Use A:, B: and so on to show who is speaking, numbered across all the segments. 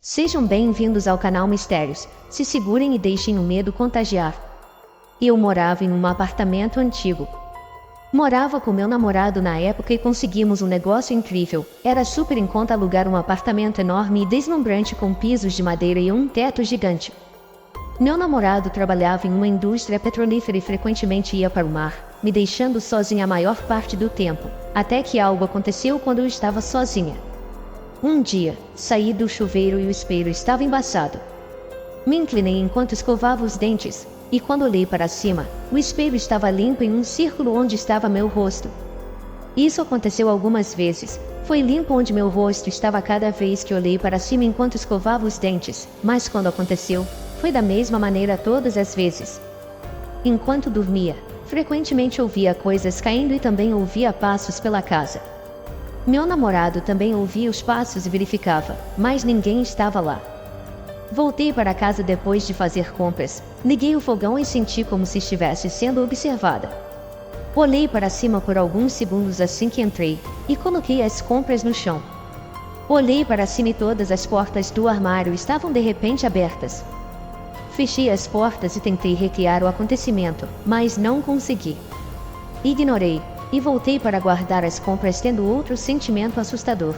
A: Sejam bem-vindos ao canal Mistérios. Se segurem e deixem o medo contagiar. Eu morava em um apartamento antigo. Morava com meu namorado na época e conseguimos um negócio incrível. Era super em conta alugar um apartamento enorme e deslumbrante com pisos de madeira e um teto gigante. Meu namorado trabalhava em uma indústria petrolífera e frequentemente ia para o mar, me deixando sozinha a maior parte do tempo, até que algo aconteceu quando eu estava sozinha. Um dia, saí do chuveiro e o espelho estava embaçado. Me inclinei enquanto escovava os dentes, e quando olhei para cima, o espelho estava limpo em um círculo onde estava meu rosto. Isso aconteceu algumas vezes. Foi limpo onde meu rosto estava cada vez que olhei para cima enquanto escovava os dentes, mas quando aconteceu, foi da mesma maneira todas as vezes. Enquanto dormia, frequentemente ouvia coisas caindo e também ouvia passos pela casa. Meu namorado também ouvia os passos e verificava, mas ninguém estava lá. Voltei para casa depois de fazer compras, liguei o fogão e senti como se estivesse sendo observada. Olhei para cima por alguns segundos assim que entrei, e coloquei as compras no chão. Olhei para cima e todas as portas do armário estavam de repente abertas. Fechei as portas e tentei recriar o acontecimento, mas não consegui. Ignorei, e voltei para guardar as compras tendo outro sentimento assustador.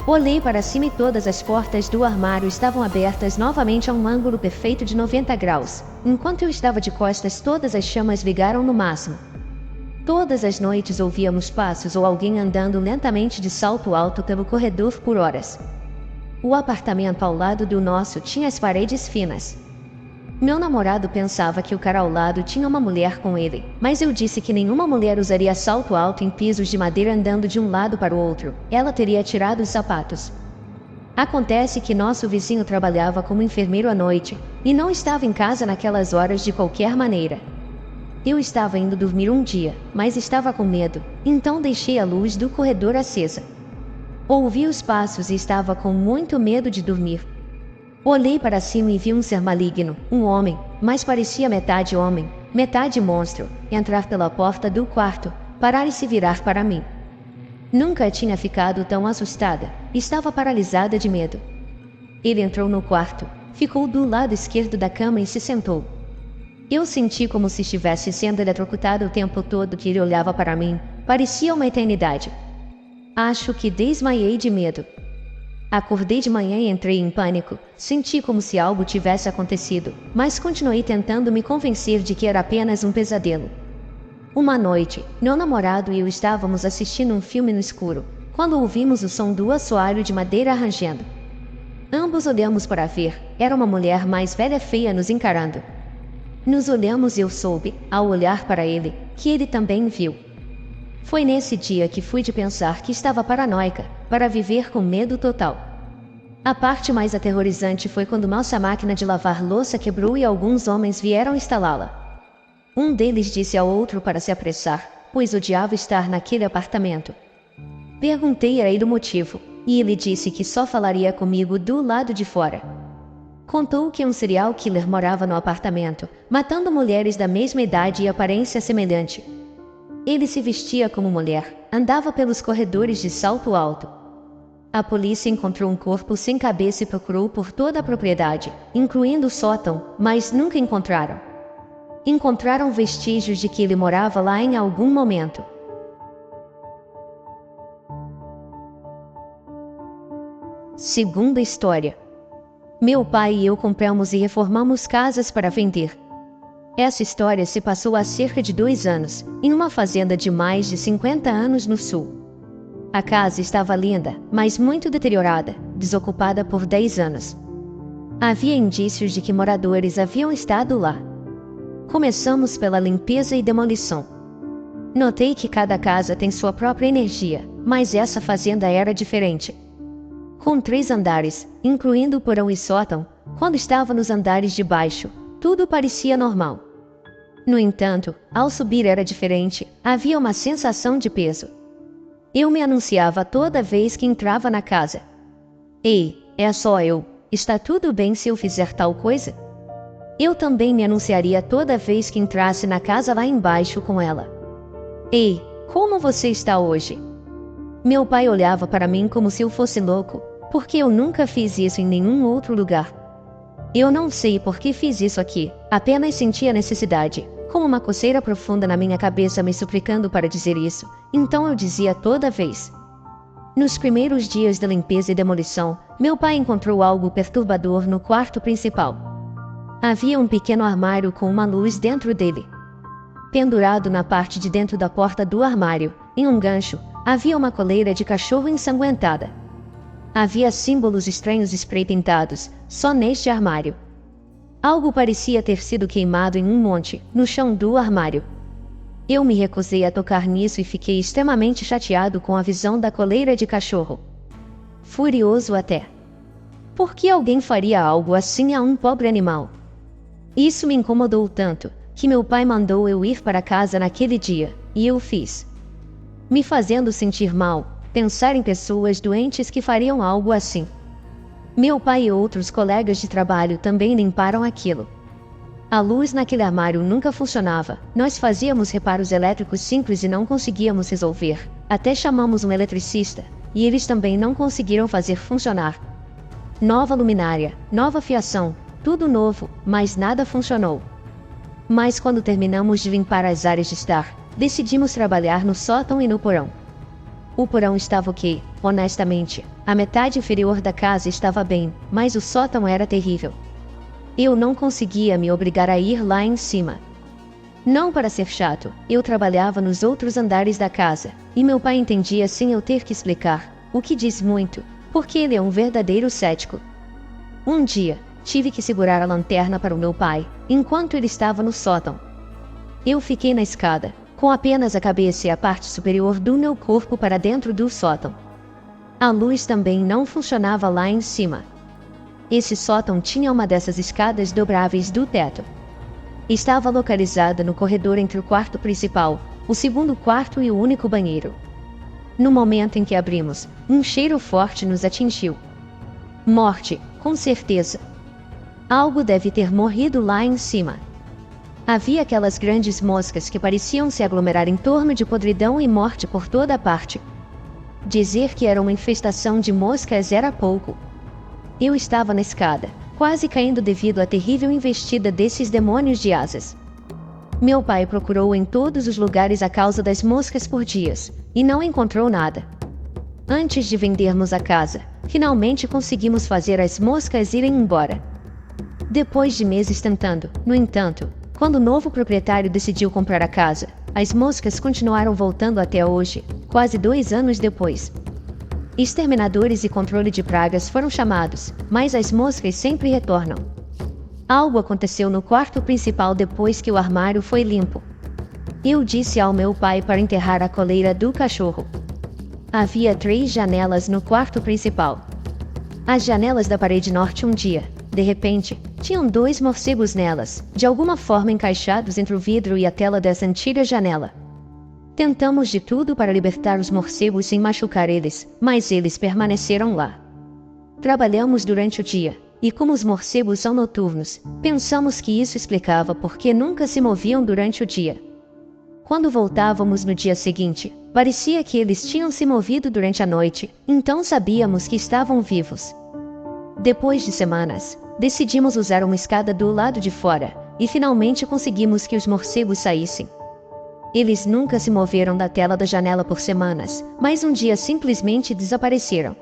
A: Olhei para cima e todas as portas do armário estavam abertas novamente a um ângulo perfeito de 90 graus. Enquanto eu estava de costas, todas as chamas ligaram no máximo. Todas as noites ouvíamos passos ou alguém andando lentamente de salto alto pelo corredor por horas. O apartamento ao lado do nosso tinha as paredes finas. Meu namorado pensava que o cara ao lado tinha uma mulher com ele, mas eu disse que nenhuma mulher usaria salto alto em pisos de madeira andando de um lado para o outro. Ela teria tirado os sapatos. Acontece que nosso vizinho trabalhava como enfermeiro à noite, e não estava em casa naquelas horas de qualquer maneira. Eu estava indo dormir um dia, mas estava com medo, então deixei a luz do corredor acesa. Ouvi os passos e estava com muito medo de dormir. Olhei para cima e vi um ser maligno, um homem, mas parecia metade homem, metade monstro, entrar pela porta do quarto, parar e se virar para mim. Nunca tinha ficado tão assustada, estava paralisada de medo. Ele entrou no quarto, ficou do lado esquerdo da cama e se sentou. Eu senti como se estivesse sendo eletrocutado o tempo todo que ele olhava para mim, parecia uma eternidade. Acho que desmaiei de medo. Acordei de manhã e entrei em pânico, senti como se algo tivesse acontecido, mas continuei tentando me convencer de que era apenas um pesadelo. Uma noite, meu namorado e eu estávamos assistindo um filme no escuro, quando ouvimos o som do assoalho de madeira rangendo. Ambos olhamos para ver, era uma mulher mais velha feia nos encarando. Nos olhamos e eu soube, ao olhar para ele, que ele também viu. Foi nesse dia que fui de pensar que estava paranoica, para viver com medo total. A parte mais aterrorizante foi quando nossa máquina de lavar louça quebrou e alguns homens vieram instalá-la. Um deles disse ao outro para se apressar, pois odiava estar naquele apartamento. Perguntei a ele o motivo, e ele disse que só falaria comigo do lado de fora. Contou que um serial killer morava no apartamento, matando mulheres da mesma idade e aparência semelhante. Ele se vestia como mulher, andava pelos corredores de salto alto. A polícia encontrou um corpo sem cabeça e procurou por toda a propriedade, incluindo o sótão, mas nunca encontraram. Encontraram vestígios de que ele morava lá em algum momento. Segunda história. Meu pai e eu compramos e reformamos casas para vender. Essa história se passou há cerca de 2 anos, em uma fazenda de mais de 50 anos no sul. A casa estava linda, mas muito deteriorada, desocupada por 10 anos. Havia indícios de que moradores haviam estado lá. Começamos pela limpeza e demolição. Notei que cada casa tem sua própria energia, mas essa fazenda era diferente. Com 3 andares, incluindo o porão e sótão, quando estava nos andares de baixo, tudo parecia normal. No entanto, ao subir era diferente, havia uma sensação de peso. Eu me anunciava toda vez que entrava na casa. Ei, é só eu, está tudo bem se eu fizer tal coisa? Eu também me anunciaria toda vez que entrasse na casa lá embaixo com ela. Ei, como você está hoje? Meu pai olhava para mim como se eu fosse louco, porque eu nunca fiz isso em nenhum outro lugar. Eu não sei por que fiz isso aqui, apenas senti a necessidade, como uma coceira profunda na minha cabeça me suplicando para dizer isso, então eu dizia toda vez. Nos primeiros dias da limpeza e demolição, meu pai encontrou algo perturbador no quarto principal. Havia um pequeno armário com uma luz dentro dele. Pendurado na parte de dentro da porta do armário, em um gancho, havia uma coleira de cachorro ensanguentada. Havia símbolos estranhos spray pintados, só neste armário. Algo parecia ter sido queimado em um monte, no chão do armário. Eu me recusei a tocar nisso e fiquei extremamente chateado com a visão da coleira de cachorro. Furioso até. Por que alguém faria algo assim a um pobre animal? Isso me incomodou tanto, que meu pai mandou eu ir para casa naquele dia, e eu fiz. Me fazendo sentir mal, pensar em pessoas doentes que fariam algo assim. Meu pai e outros colegas de trabalho também limparam aquilo. A luz naquele armário nunca funcionava, nós fazíamos reparos elétricos simples e não conseguíamos resolver, até chamamos um eletricista, e eles também não conseguiram fazer funcionar. Nova luminária, nova fiação, tudo novo, mas nada funcionou. Mas quando terminamos de limpar as áreas de estar, decidimos trabalhar no sótão e no porão. O porão estava ok, honestamente, a metade inferior da casa estava bem, mas o sótão era terrível. Eu não conseguia me obrigar a ir lá em cima. Não para ser chato, eu trabalhava nos outros andares da casa, e meu pai entendia sem eu ter que explicar, o que diz muito, porque ele é um verdadeiro cético. Um dia, tive que segurar a lanterna para o meu pai, enquanto ele estava no sótão. Eu fiquei na escada, com apenas a cabeça e a parte superior do meu corpo para dentro do sótão. A luz também não funcionava lá em cima. Esse sótão tinha uma dessas escadas dobráveis do teto. Estava localizada no corredor entre o quarto principal, o segundo quarto e o único banheiro. No momento em que abrimos, um cheiro forte nos atingiu. Morte, com certeza. Algo deve ter morrido lá em cima. Havia aquelas grandes moscas que pareciam se aglomerar em torno de podridão e morte por toda parte. Dizer que era uma infestação de moscas era pouco. Eu estava na escada, quase caindo devido à terrível investida desses demônios de asas. Meu pai procurou em todos os lugares a causa das moscas por dias, e não encontrou nada. Antes de vendermos a casa, finalmente conseguimos fazer as moscas irem embora. Depois de meses tentando, no entanto, quando o novo proprietário decidiu comprar a casa, as moscas continuaram voltando até hoje, quase 2 anos depois. Exterminadores e controle de pragas foram chamados, mas as moscas sempre retornam. Algo aconteceu no quarto principal depois que o armário foi limpo. Eu disse ao meu pai para enterrar a coleira do cachorro. Havia 3 janelas no quarto principal. As janelas da parede norte um dia, de repente, tinham 2 morcegos nelas, de alguma forma encaixados entre o vidro e a tela dessa antiga janela. Tentamos de tudo para libertar os morcegos sem machucar eles, mas eles permaneceram lá. Trabalhamos durante o dia, e como os morcegos são noturnos, pensamos que isso explicava por que nunca se moviam durante o dia. Quando voltávamos no dia seguinte, parecia que eles tinham se movido durante a noite, então sabíamos que estavam vivos. Depois de semanas, decidimos usar uma escada do lado de fora, e finalmente conseguimos que os morcegos saíssem. Eles nunca se moveram da tela da janela por semanas, mas um dia simplesmente desapareceram.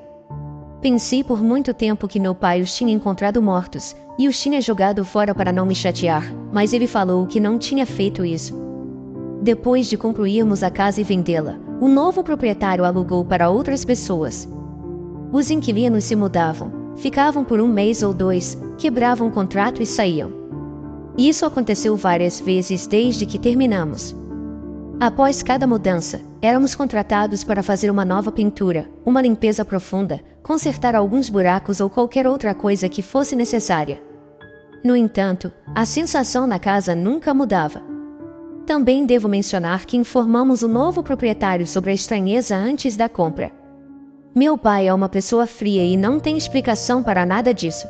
A: Pensei por muito tempo que meu pai os tinha encontrado mortos, e os tinha jogado fora para não me chatear, mas ele falou que não tinha feito isso. Depois de concluirmos a casa e vendê-la, o novo proprietário alugou para outras pessoas. Os inquilinos se mudavam, ficavam por 1 mês ou 2, quebravam o contrato e saíam. Isso aconteceu várias vezes desde que terminamos. Após cada mudança, éramos contratados para fazer uma nova pintura, uma limpeza profunda, consertar alguns buracos ou qualquer outra coisa que fosse necessária. No entanto, a sensação na casa nunca mudava. Também devo mencionar que informamos o novo proprietário sobre a estranheza antes da compra. Meu pai é uma pessoa fria e não tem explicação para nada disso.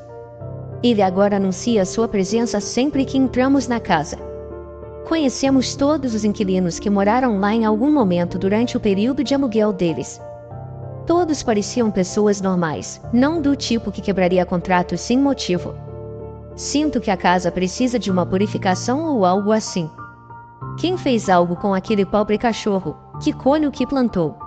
A: Ele agora anuncia sua presença sempre que entramos na casa. Conhecemos todos os inquilinos que moraram lá em algum momento durante o período de aluguel deles. Todos pareciam pessoas normais, não do tipo que quebraria contratos sem motivo. Sinto que a casa precisa de uma purificação ou algo assim. Quem fez algo com aquele pobre cachorro? Que colhe o que plantou.